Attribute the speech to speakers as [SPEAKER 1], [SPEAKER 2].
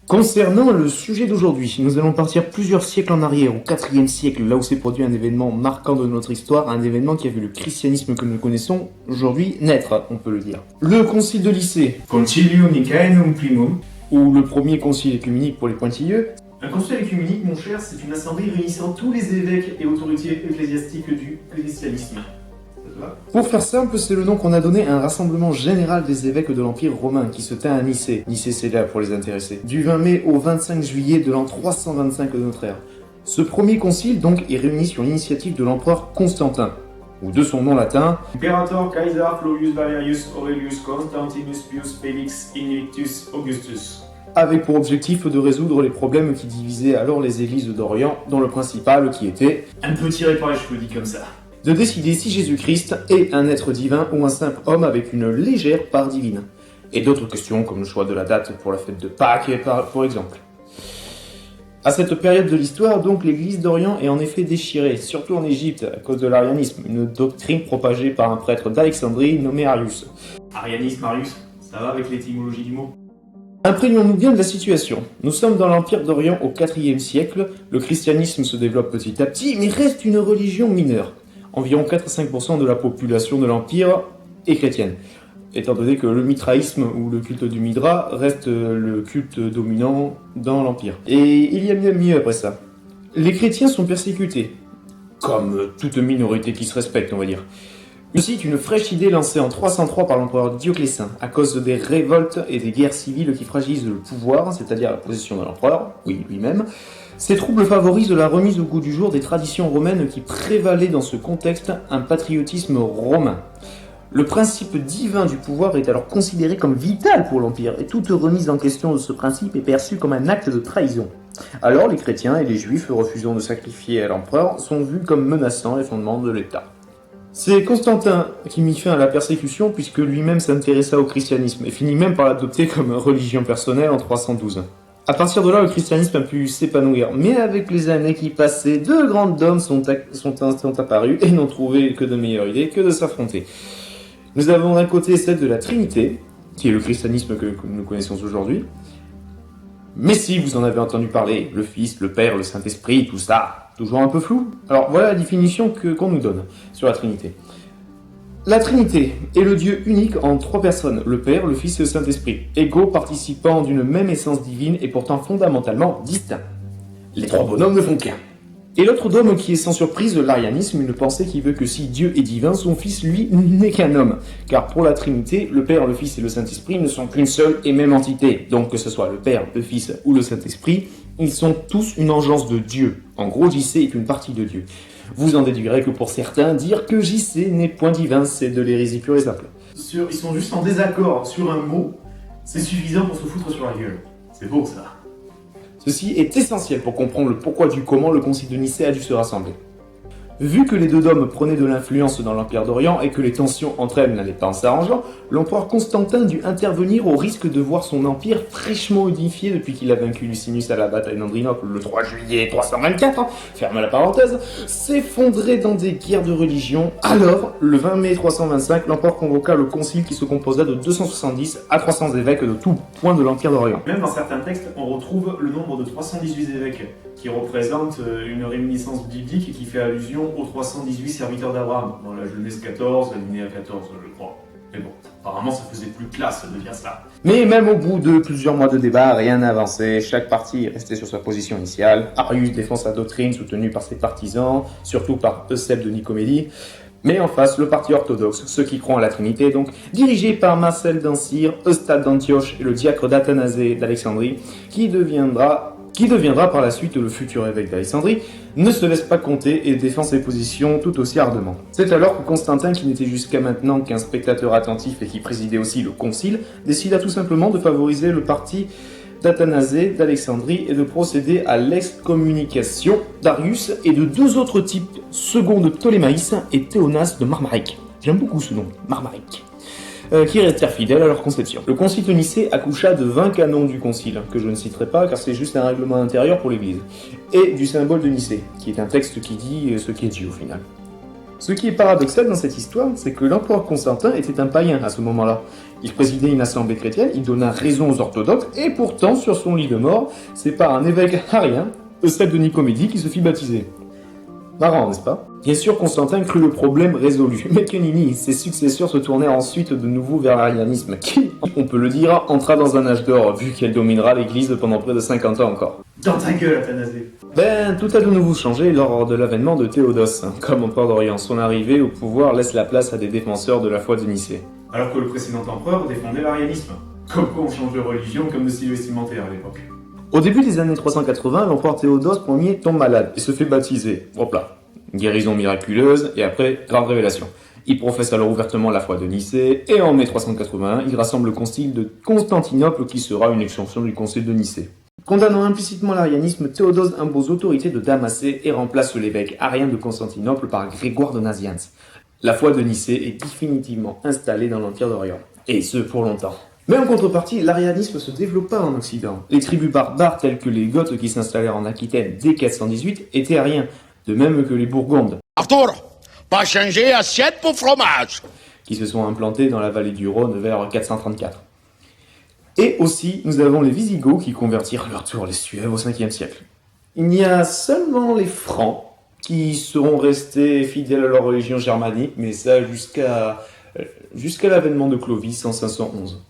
[SPEAKER 1] Concernant le sujet d'aujourd'hui, nous allons partir plusieurs siècles en arrière, au IVe siècle, là où s'est produit un événement marquant de notre histoire, un événement qui a vu le christianisme que nous connaissons aujourd'hui naître, on peut le dire. Le concile de Nicée, Concilium Nicaeum Primum, ou le premier concile œcuménique pour les pointilleux. Un concile œcuménique, mon cher, c'est une assemblée réunissant tous les évêques et autorités ecclésiastiques du christianisme. Pour faire simple, c'est le nom qu'on a donné à un rassemblement général des évêques de l'Empire romain qui se tint à Nicée. Nicée, c'est là pour les intéressés. Du 20 mai au 25 juillet de l'an 325 de notre ère. Ce premier concile, donc, est réuni sur l'initiative de l'empereur Constantin, ou de son nom latin, Imperator Caesar Flavius Valerius Aurelius Constantinus Pius Felix Invictus Augustus, avec pour objectif de résoudre les problèmes qui divisaient alors les églises d'Orient, dont le principal qui était, un peu tiré par les cheveux dit comme ça, de décider si Jésus-Christ est un être divin ou un simple homme avec une légère part divine. Et d'autres questions comme le choix de la date pour la fête de Pâques, pour exemple. À cette période de l'histoire, donc, l'église d'Orient est en effet déchirée, surtout en Égypte, à cause de l'arianisme, une doctrine propagée par un prêtre d'Alexandrie nommé Arius. Arianisme, Arius, ça va avec l'étymologie du mot? Imprégnons-nous bien de la situation. Nous sommes dans l'Empire d'Orient au IVe siècle, le christianisme se développe petit à petit, mais reste une religion mineure. Environ 4 à 5% de la population de l'Empire est chrétienne, étant donné que le mitraïsme ou le culte du Mithra reste le culte dominant dans l'Empire. Et il y a bien mieux après ça. Les chrétiens sont persécutés, comme toute minorité qui se respecte, on va dire. Ceci est une fraîche idée lancée en 303 par l'empereur Dioclétien, à cause des révoltes et des guerres civiles qui fragilisent le pouvoir, c'est-à-dire la position de l'empereur, oui, lui-même. Ces troubles favorisent la remise au goût du jour des traditions romaines qui prévalaient dans ce contexte un patriotisme romain. Le principe divin du pouvoir est alors considéré comme vital pour l'Empire, et toute remise en question de ce principe est perçue comme un acte de trahison. Alors les chrétiens et les juifs refusant de sacrifier à l'empereur sont vus comme menaçant les fondements de l'État. C'est Constantin qui mit fin à la persécution puisque lui-même s'intéressa au christianisme et finit même par l'adopter comme religion personnelle en 312. À partir de là, le christianisme a pu s'épanouir, mais avec les années qui passaient, deux grandes dômes sont apparues et n'ont trouvé que de meilleures idées que de s'affronter. Nous avons d'un côté celle de la Trinité, qui est le christianisme que nous connaissons aujourd'hui. Mais si vous en avez entendu parler, le Fils, le Père, le Saint-Esprit, tout ça, toujours un peu flou. Alors voilà la définition qu'on nous donne sur la Trinité. La Trinité est le Dieu unique en trois personnes, le Père, le Fils et le Saint-Esprit, égaux participants d'une même essence divine et pourtant fondamentalement distincts. Les trois bonhommes ne font qu'un. Et l'autre dôme qui est sans surprise l'arianisme, une pensée qui veut que si Dieu est divin, son Fils, lui, n'est qu'un homme. Car pour la Trinité, le Père, le Fils et le Saint-Esprit ne sont qu'une seule et même entité. Donc que ce soit le Père, le Fils ou le Saint-Esprit, ils sont tous une engeance de Dieu. En gros, JC est une partie de Dieu. Vous en déduirez que pour certains, dire que JC n'est point divin, c'est de l'hérésie pure et simple. Ils sont juste en désaccord sur un mot, c'est suffisant pour se foutre sur la gueule. C'est beau ça. Ceci est essentiel pour comprendre le pourquoi du comment le concile de Nicée a dû se rassembler. Vu que les deux dômes prenaient de l'influence dans l'Empire d'Orient et que les tensions entre elles n'allaient pas en s'arrangeant, l'empereur Constantin dut intervenir au risque de voir son empire fraîchement unifié depuis qu'il a vaincu Licinius à la bataille d'Andrinople le 3 juillet 324, ferme la parenthèse, s'effondrer dans des guerres de religion. Alors, le 20 mai 325, l'empereur convoqua le concile qui se composa de 270 à 300 évêques de tout point de l'Empire d'Orient. Même dans certains textes, on retrouve le nombre de 318 évêques, qui représente une réminiscence biblique et qui fait allusion aux 318 serviteurs d'Abraham, dans la Genèse 14, la Linéa 14, je crois. Mais bon, apparemment ça faisait plus classe de dire ça. Mais même au bout de plusieurs mois de débat, rien n'a avancé, chaque parti est resté sur sa position initiale. Arius défend sa doctrine soutenue par ses partisans, surtout par Eusèbe de Nicomédie. Mais en face, le parti orthodoxe, ceux qui croient en la Trinité, donc, dirigé par Marcel d'Ancire, Eustade d'Antioche et le diacre d'Athanasée d'Alexandrie, qui deviendra par la suite le futur évêque d'Alexandrie, ne se laisse pas compter et défend ses positions tout aussi ardemment. C'est alors que Constantin, qui n'était jusqu'à maintenant qu'un spectateur attentif et qui présidait aussi le concile, décida tout simplement de favoriser le parti d'Athanasée d'Alexandrie et de procéder à l'excommunication d'Arius et de deux autres types, Second de Ptolémaïs et Théonas de Marmarique. J'aime beaucoup ce nom, Marmarique. Qui restèrent fidèles à leur conception. Le concile de Nicée accoucha de 20 canons du concile, que je ne citerai pas car c'est juste un règlement intérieur pour l'Église, et du symbole de Nicée, qui est un texte qui dit ce qu'est Dieu au final. Ce qui est paradoxal dans cette histoire, c'est que l'empereur Constantin était un païen à ce moment-là. Il présidait une assemblée chrétienne, il donna raison aux orthodoxes, et pourtant, sur son lit de mort, c'est par un évêque arien, Eusèbe de Nicomédie, qui se fit baptiser. Marrant, n'est-ce pas? Bien sûr, Constantin crut le problème résolu, mais que nenni, ses successeurs se tournèrent ensuite de nouveau vers l'arianisme, qui, on peut le dire, entra dans un âge d'or, vu qu'elle dominera l'église pendant près de 50 ans encore.
[SPEAKER 2] Dans ta gueule, Athanasée.
[SPEAKER 1] Tout a de nouveau changé lors de l'avènement de Théodose, comme empereur d'Orient. Son arrivée au pouvoir laisse la place à des défenseurs de la foi de Nicée.
[SPEAKER 2] Alors que le précédent empereur défendait l'arianisme. Comme quoi on change de religion comme de style vestimentaire à l'époque.
[SPEAKER 1] Au début des années 380, l'empereur Théodose Ier tombe malade et se fait baptiser. Hop là. Guérison miraculeuse et après, grande révélation. Il professe alors ouvertement la foi de Nicée et en mai 381, il rassemble le concile de Constantinople qui sera une extension du concile de Nicée. Condamnant implicitement l'arianisme, Théodose impose l'autorité de Damascène et remplace l'évêque arien de Constantinople par Grégoire de Nazianze. La foi de Nicée est définitivement installée dans l'Empire d'Orient, et ce pour longtemps. Mais en contrepartie, l'arianisme se développa en Occident. Les tribus barbares telles que les Goths qui s'installèrent en Aquitaine dès 418 étaient ariens, de même que les Burgondes,
[SPEAKER 3] Arthur, pas changer assiette pour fromage.
[SPEAKER 1] qui se sont implantés dans la vallée du Rhône vers 434. Et aussi, nous avons les Visigoths qui convertirent à leur tour les Suèves au 5e siècle. Il y a seulement les Francs qui seront restés fidèles à leur religion germanique, mais ça jusqu'à l'avènement de Clovis en 511.